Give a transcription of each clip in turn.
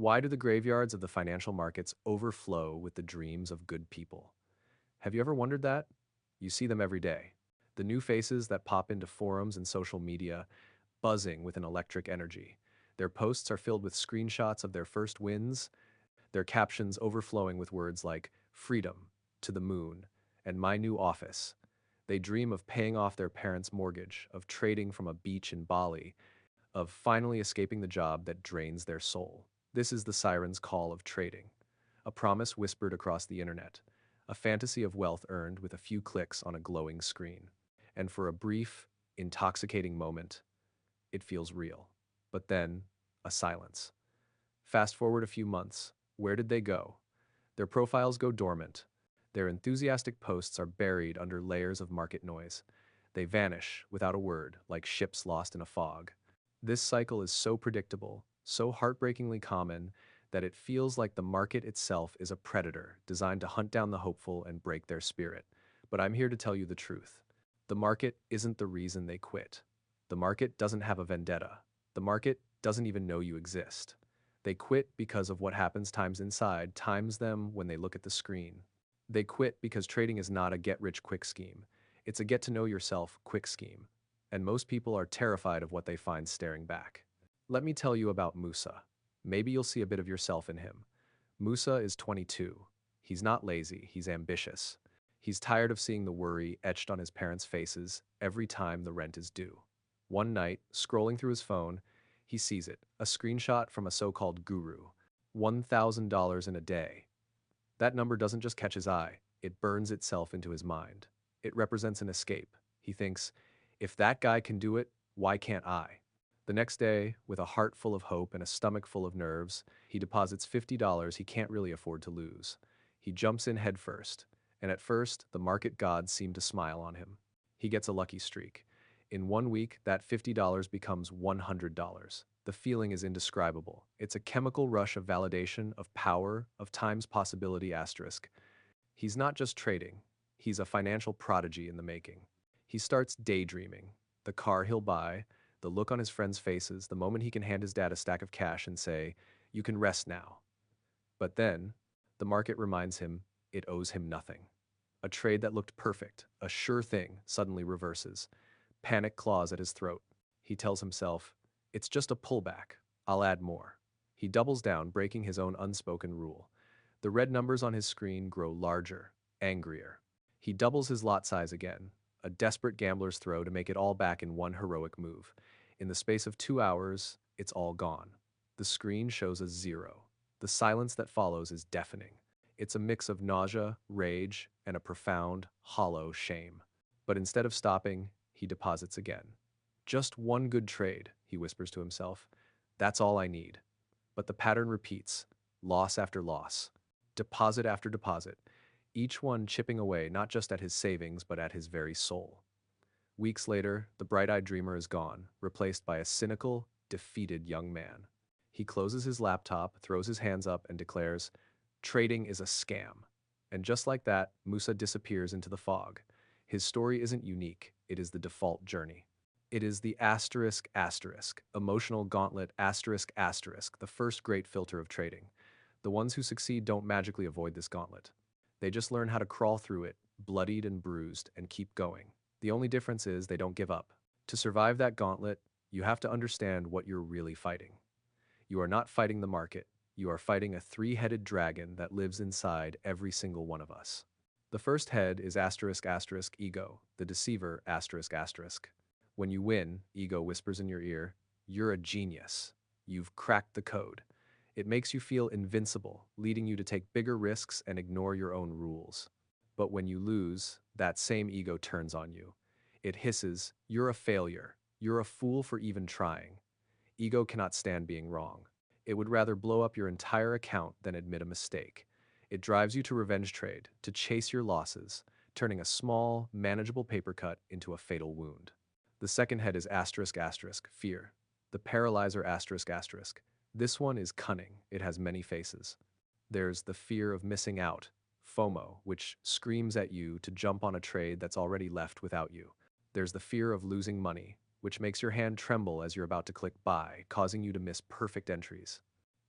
Why do the graveyards of the financial markets overflow with the dreams of good people? Have you ever wondered that? You see them every day. The new faces that pop into forums and social media, buzzing with an electric energy. Their posts are filled with screenshots of their first wins, their captions overflowing with words like freedom, to the moon, and my new office. They dream of paying off their parents' mortgage, of trading from a beach in Bali, of finally escaping the job that drains their soul. This is the siren's call of trading, a promise whispered across the internet, a fantasy of wealth earned with a few clicks on a glowing screen. And for a brief, intoxicating moment, it feels real. But then, a silence. Fast forward a few months. Where did they go? Their profiles go dormant. Their enthusiastic posts are buried under layers of market noise. They vanish without a word, like ships lost in a fog. This cycle is so predictable, so heartbreakingly common, that it feels like the market itself is a predator designed to hunt down the hopeful and break their spirit. But I'm here to tell you the truth. The market isn't the reason they quit. The market doesn't have a vendetta. The market doesn't even know you exist. They quit because of what happens times inside, times them when they look at the screen. They quit because trading is not a get-rich-quick scheme. It's a get-to-know-yourself quick scheme. And most people are terrified of what they find staring back. Let me tell you about Musa. Maybe you'll see a bit of yourself in him. Musa is 22. He's not lazy, he's ambitious. He's tired of seeing the worry etched on his parents' faces every time the rent is due. One night, scrolling through his phone, he sees it, a screenshot from a so-called guru. $1,000 in a day. That number doesn't just catch his eye, it burns itself into his mind. It represents an escape. He thinks, if that guy can do it, why can't I? The next day, with a heart full of hope and a stomach full of nerves, he deposits $50 he can't really afford to lose. He jumps in headfirst, and at first, the market gods seem to smile on him. He gets a lucky streak. In 1 week, that $50 becomes $100. The feeling is indescribable. It's a chemical rush of validation, of power, of time's possibility asterisk. He's not just trading. He's a financial prodigy in the making. He starts daydreaming. The car he'll buy, the look on his friends' faces, the moment he can hand his dad a stack of cash and say, you can rest now. But then, the market reminds him it owes him nothing. A trade that looked perfect, a sure thing, suddenly reverses. Panic claws at his throat. He tells himself, it's just a pullback. I'll add more. He doubles down, breaking his own unspoken rule. The red numbers on his screen grow larger, angrier. He doubles his lot size again, a desperate gambler's throw to make it all back in one heroic move. In the space of 2 hours, it's all gone. The screen shows a zero. The silence that follows is deafening. It's a mix of nausea, rage, and a profound, hollow shame. But instead of stopping, he deposits again. Just one good trade, he whispers to himself. That's all I need. But the pattern repeats, loss after loss, deposit after deposit, each one chipping away not just at his savings but at his very soul. Weeks later, the bright-eyed dreamer is gone, replaced by a cynical, defeated young man. He closes his laptop, throws his hands up, and declares, trading is a scam. And just like that, Musa disappears into the fog. His story isn't unique, it is the default journey. It is the emotional gauntlet the first great filter of trading. The ones who succeed don't magically avoid this gauntlet. They just learn how to crawl through it, bloodied and bruised, and keep going. The only difference is they don't give up. To survive that gauntlet, you have to understand what you're really fighting. You are not fighting the market. You are fighting a three-headed dragon that lives inside every single one of us. The first head is **ego, the deceiver **. When you win, ego whispers in your ear, you're a genius. You've cracked the code. It makes you feel invincible, leading you to take bigger risks and ignore your own rules. But when you lose, that same ego turns on you. It hisses, you're a failure. You're a fool for even trying. Ego cannot stand being wrong. It would rather blow up your entire account than admit a mistake. It drives you to revenge trade, to chase your losses, turning a small, manageable paper cut into a fatal wound. The second head is fear. The paralyzer **. This one is cunning. It has many faces. There's the fear of missing out, FOMO, which screams at you to jump on a trade that's already left without you. There's the fear of losing money, which makes your hand tremble as you're about to click buy, causing you to miss perfect entries.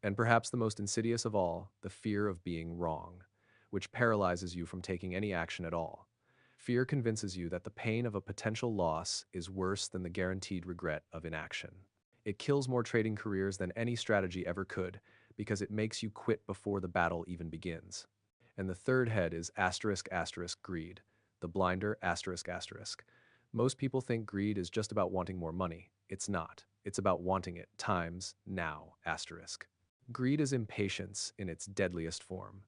And perhaps the most insidious of all, the fear of being wrong, which paralyzes you from taking any action at all. Fear convinces you that the pain of a potential loss is worse than the guaranteed regret of inaction. It kills more trading careers than any strategy ever could because it makes you quit before the battle even begins. And the third head is asterisk asterisk greed, the blinder asterisk asterisk. Most people think greed is just about wanting more money. It's not. It's about wanting it times now asterisk. Greed is impatience in its deadliest form.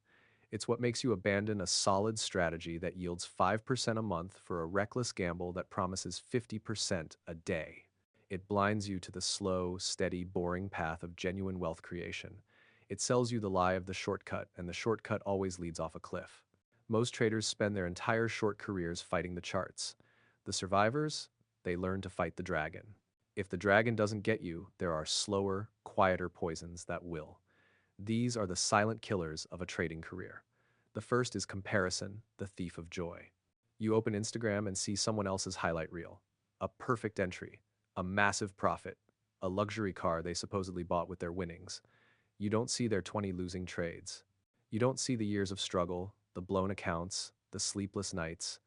It's what makes you abandon a solid strategy that yields 5% a month for a reckless gamble that promises 50% a day. It blinds you to the slow, steady, boring path of genuine wealth creation. It sells you the lie of the shortcut, and the shortcut always leads off a cliff. Most traders spend their entire short careers fighting the charts. The survivors, they learn to fight the dragon. If the dragon doesn't get you, there are slower, quieter poisons that will. These are the silent killers of a trading career. The first is comparison, the thief of joy. You open Instagram and see someone else's highlight reel. A perfect entry, a massive profit, a luxury car they supposedly bought with their winnings. You don't see their 20 losing trades. You don't see the years of struggle, the blown accounts, the sleepless nights.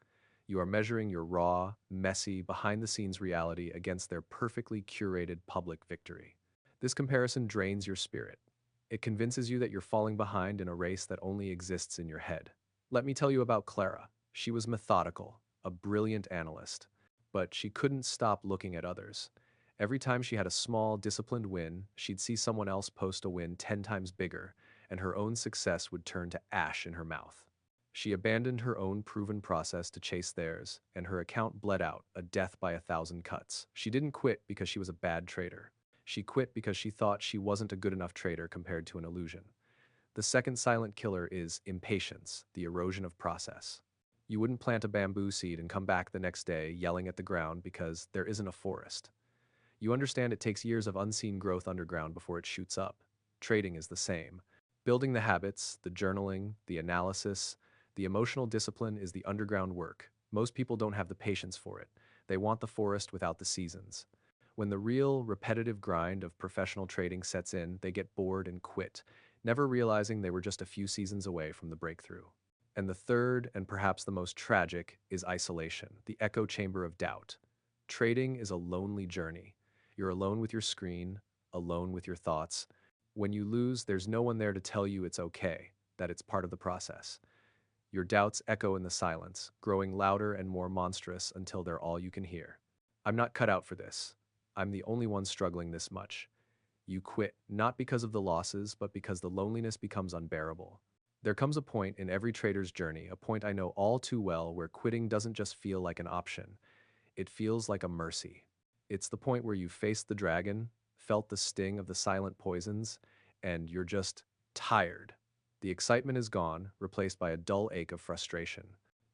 You are measuring your raw, messy, behind-the-scenes reality against their perfectly curated public victory. This comparison drains your spirit. It convinces you that you're falling behind in a race that only exists in your head. Let me tell you about Clara. She was methodical, a brilliant analyst, but she couldn't stop looking at others. Every time she had a small, disciplined win, she'd see someone else post a win 10 times bigger, and her own success would turn to ash in her mouth. She abandoned her own proven process to chase theirs, and her account bled out, a death by 1,000 cuts. She didn't quit because she was a bad trader. She quit because she thought she wasn't a good enough trader compared to an illusion. The second silent killer is impatience, the erosion of process. You wouldn't plant a bamboo seed and come back the next day yelling at the ground because there isn't a forest. You understand it takes years of unseen growth underground before it shoots up. Trading is the same. Building the habits, the journaling, the analysis, the emotional discipline is the underground work. Most people don't have the patience for it. They want the forest without the seasons. When the real, repetitive grind of professional trading sets in, they get bored and quit, never realizing they were just a few seasons away from the breakthrough. And the third, and perhaps the most tragic, is isolation, the echo chamber of doubt. Trading is a lonely journey. You're alone with your screen, alone with your thoughts. When you lose, there's no one there to tell you it's okay, that it's part of the process. Your doubts echo in the silence, growing louder and more monstrous until they're all you can hear. I'm not cut out for this. I'm the only one struggling this much. You quit, not because of the losses, but because the loneliness becomes unbearable. There comes a point in every trader's journey, a point I know all too well, where quitting doesn't just feel like an option. It feels like a mercy. It's the point where you faced the dragon, felt the sting of the silent poisons, and you're just tired. The excitement is gone, replaced by a dull ache of frustration.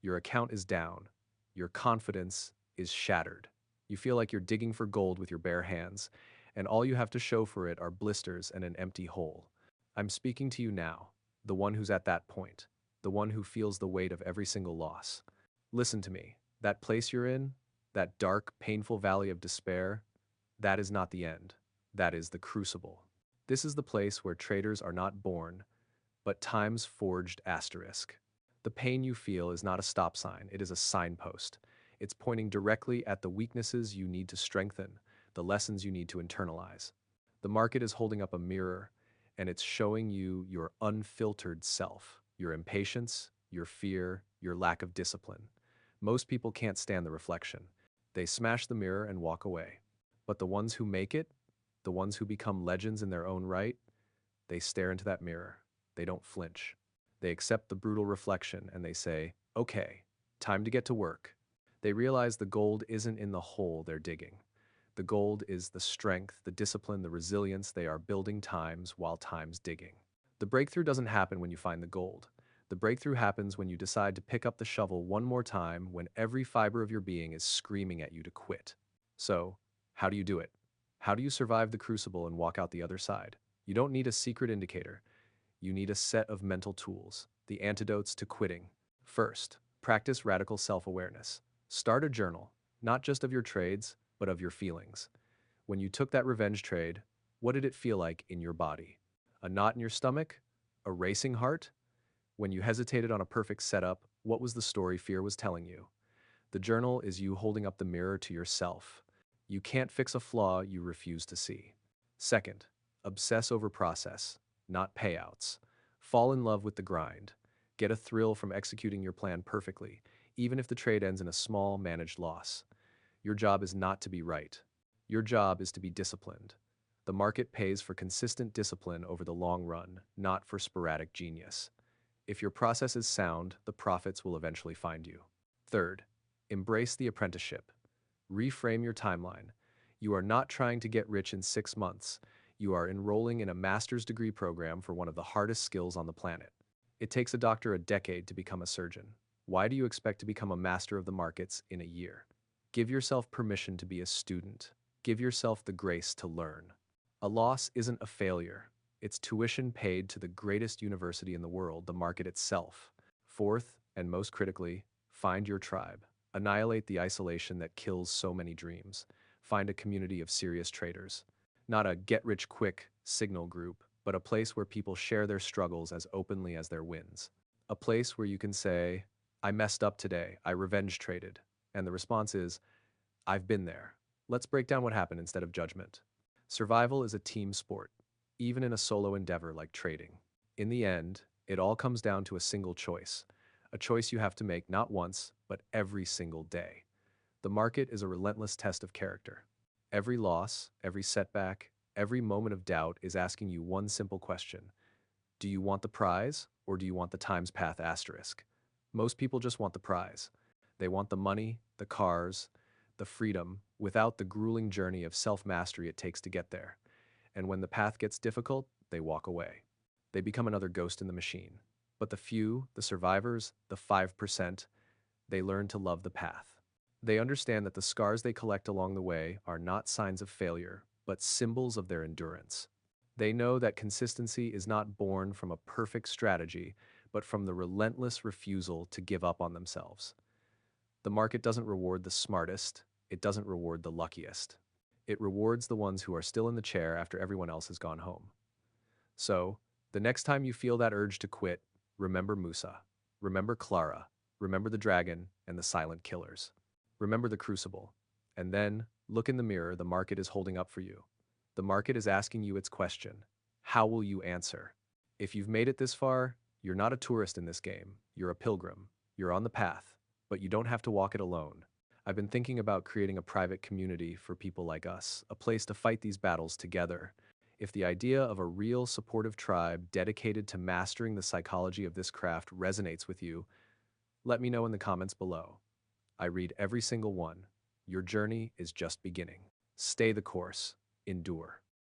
Your account is down. Your confidence is shattered. You feel like you're digging for gold with your bare hands, and all you have to show for it are blisters and an empty hole. I'm speaking to you now, the one who's at that point, the one who feels the weight of every single loss. Listen to me. That place you're in, that dark, painful valley of despair, that is not the end. That is the crucible. This is the place where traders are not born, but time's forged asterisk. The pain you feel is not a stop sign, it is a signpost. It's pointing directly at the weaknesses you need to strengthen, the lessons you need to internalize. The market is holding up a mirror, and it's showing you your unfiltered self, your impatience, your fear, your lack of discipline. Most people can't stand the reflection. They smash the mirror and walk away. But the ones who make it, the ones who become legends in their own right, they stare into that mirror. They don't flinch. They accept the brutal reflection and they say, okay, time to get to work. They realize the gold isn't in the hole they're digging. The gold is the strength, the discipline, the resilience they are building times while time's digging. The breakthrough doesn't happen when you find the gold. The breakthrough happens when you decide to pick up the shovel one more time when every fiber of your being is screaming at you to quit. So, how do you do it? How do you survive the crucible and walk out the other side? You don't need a secret indicator. You need a set of mental tools, the antidotes to quitting. First, practice radical self-awareness. Start a journal, not just of your trades, but of your feelings. When you took that revenge trade, what did it feel like in your body? A knot in your stomach? A racing heart? When you hesitated on a perfect setup, what was the story fear was telling you? The journal is you holding up the mirror to yourself. You can't fix a flaw you refuse to see. Second, obsess over process, not payouts. Fall in love with the grind. Get a thrill from executing your plan perfectly, even if the trade ends in a small, managed loss. Your job is not to be right. Your job is to be disciplined. The market pays for consistent discipline over the long run, not for sporadic genius. If your process is sound, the profits will eventually find you. Third, embrace the apprenticeship. Reframe your timeline. You are not trying to get rich in 6 months. You are enrolling in a master's degree program for one of the hardest skills on the planet. It takes a doctor a decade to become a surgeon. Why do you expect to become a master of the markets in a year? Give yourself permission to be a student. Give yourself the grace to learn. A loss isn't a failure. It's tuition paid to the greatest university in the world, the market itself. Fourth, and most critically, find your tribe. Annihilate the isolation that kills so many dreams. Find a community of serious traders. Not a get-rich-quick signal group, but a place where people share their struggles as openly as their wins. A place where you can say, I messed up today, I revenge traded. And the response is, I've been there. Let's break down what happened instead of judgment. Survival is a team sport, even in a solo endeavor like trading. In the end, it all comes down to a single choice, a choice you have to make not once, but every single day. The market is a relentless test of character. Every loss, every setback, every moment of doubt is asking you one simple question. Do you want the prize, or do you want the times path asterisk? Most people just want the prize. They want the money, the cars, the freedom, without the grueling journey of self-mastery it takes to get there. And when the path gets difficult, they walk away. They become another ghost in the machine. But the few, the survivors, the 5%, they learn to love the path. They understand that the scars they collect along the way are not signs of failure, but symbols of their endurance. They know that consistency is not born from a perfect strategy, but from the relentless refusal to give up on themselves. The market doesn't reward the smartest, it doesn't reward the luckiest. It rewards the ones who are still in the chair after everyone else has gone home. So, the next time you feel that urge to quit, remember Musa. Remember Clara. Remember the dragon and the silent killers. Remember the crucible. And then, look in the mirror the market is holding up for you. The market is asking you its question. How will you answer? If you've made it this far, you're not a tourist in this game. You're a pilgrim. You're on the path. But you don't have to walk it alone. I've been thinking about creating a private community for people like us, a place to fight these battles together. If the idea of a real supportive tribe dedicated to mastering the psychology of this craft resonates with you, let me know in the comments below. I read every single one. Your journey is just beginning. Stay the course. Endure.